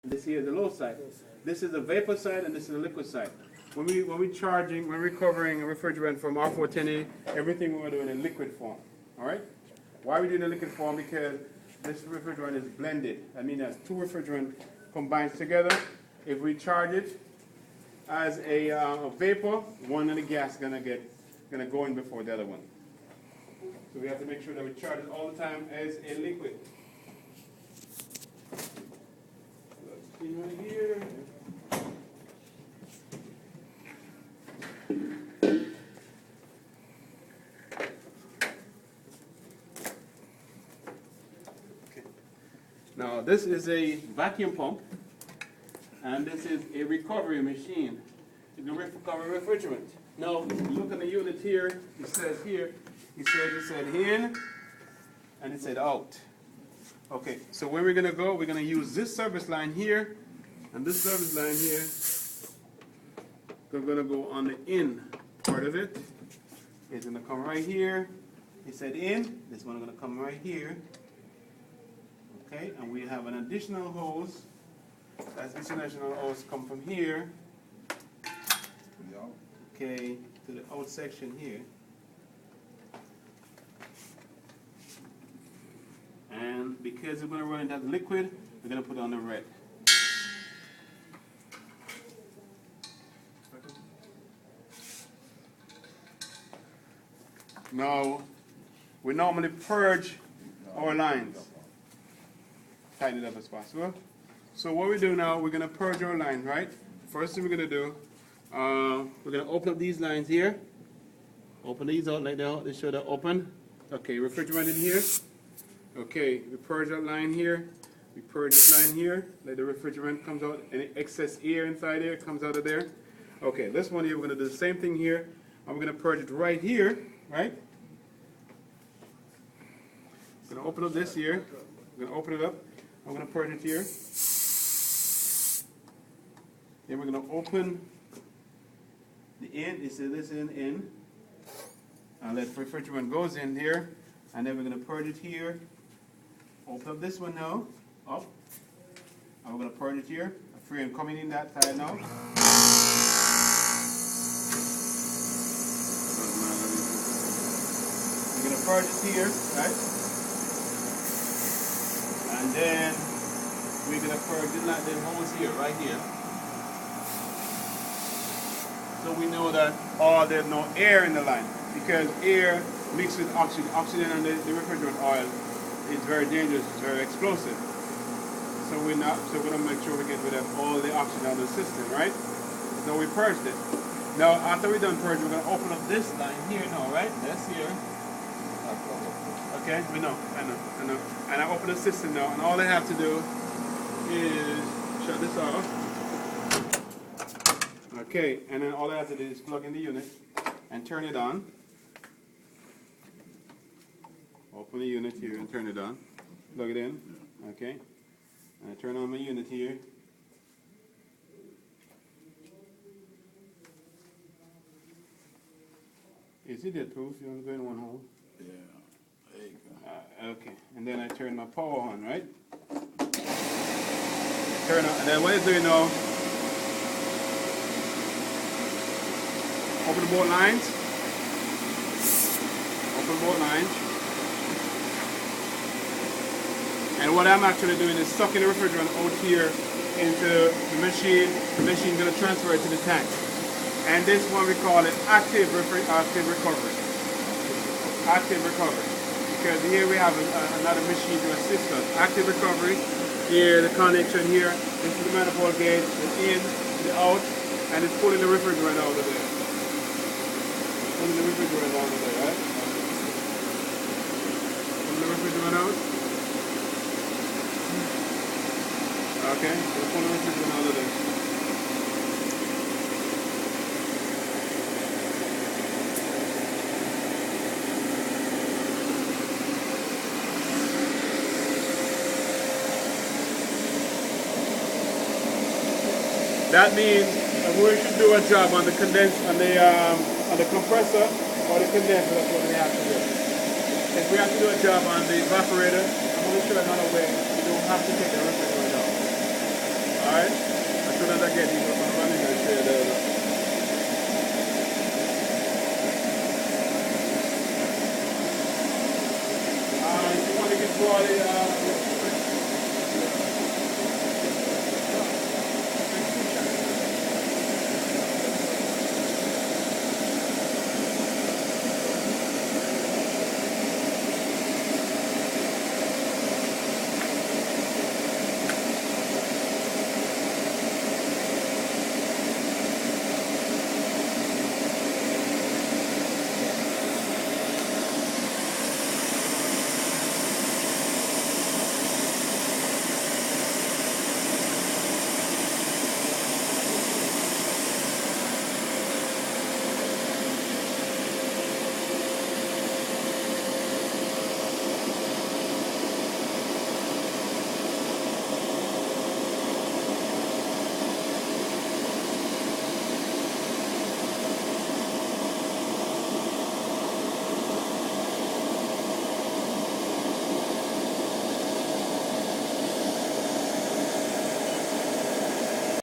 This here is the low side. This is the vapor side, and this is the liquid side. When we're charging, when we're recovering a refrigerant from R410A, everything we're doing in liquid form. All right? Why are we doing in liquid form? Because this refrigerant is blended. I mean, that's two refrigerant combined together. If we charge it as a vapor, one of the gas is gonna go in before the other one. So we have to make sure that we charge it all the time as a liquid. Right here. Now this is a vacuum pump, and this is a recovery machine to recover refrigerant. Now look at the unit here. It says here, it said in, and it said out. Okay, so where we're gonna go, we're gonna use this service line here, and this service line here. We're gonna go on the in part of it. It's gonna come right here. It said in. This one is gonna come right here. Okay, and we have an additional hose. This additional hose come from here. Okay, to the out section here. And because we're going to run in that liquid, we're going to put on the red. Now, we normally purge our lines. Tighten it up as possible. So what we do now, we're going to purge our lines, right? First thing we're going to do, we're going to open up these lines here. Open these out like that. They show they're open. Okay, refrigerant in here. Okay, we purge that line here. We purge this line here. Like the refrigerant comes out. Any excess air inside there comes out of there. Okay, this one here, we're going to do the same thing here. And we're going to purge it right here, right? We're going to open up this here. We're going to open it up. I'm going to purge it here. Then we're going to open the in. It says this in. And let refrigerant goes in here. And then we're going to purge it here. Open up this one now. Up. And we're going to purge it here. Free and coming in that side now. We're going to purge it here, right? And then we're going to purge it like the hose here, right here. So we know that there's no air in the line, because air mixed with oxygen. Oxygen and the refrigerant oil is very dangerous, it's very explosive. So we're going to make sure we get rid of all the oxygen out of the system, right? So we purged it. Now after we're done purging, we're going to open up this line here now, right? That's here. Okay, I know. And I open the system now, and all I have to do is shut this off. Okay, and then all I have to do is plug in the unit and turn it on. Open the unit here and turn it on. Plug it in. Okay. And I turn on my unit here. Is it dead-proof? You want to go in one hole? Yeah. There you go. Okay. And then I turn my power on, right? Turn on. And then what it's doing now, open the both lines. Open both lines. And what I'm actually doing is sucking the refrigerant out here into the machine. The machine is going to transfer it to the tank. And this one we call it active recovery. Active recovery. Because here we have another machine to assist us. Active recovery. Here, the connection here. This is the manifold gauge. The in, the out, and it's pulling the refrigerant out of there. Pulling the refrigerant out of there, right? Pulling the refrigerant out. Okay, so the pulling the refrigerant out of there. That means we should do a job on the on the compressor or the condenser. That's what we have to do. If we have to do a job on the evaporator, I'm going to show you another way. You don't have to take the refrigerant out. Alright? As soon as I get these,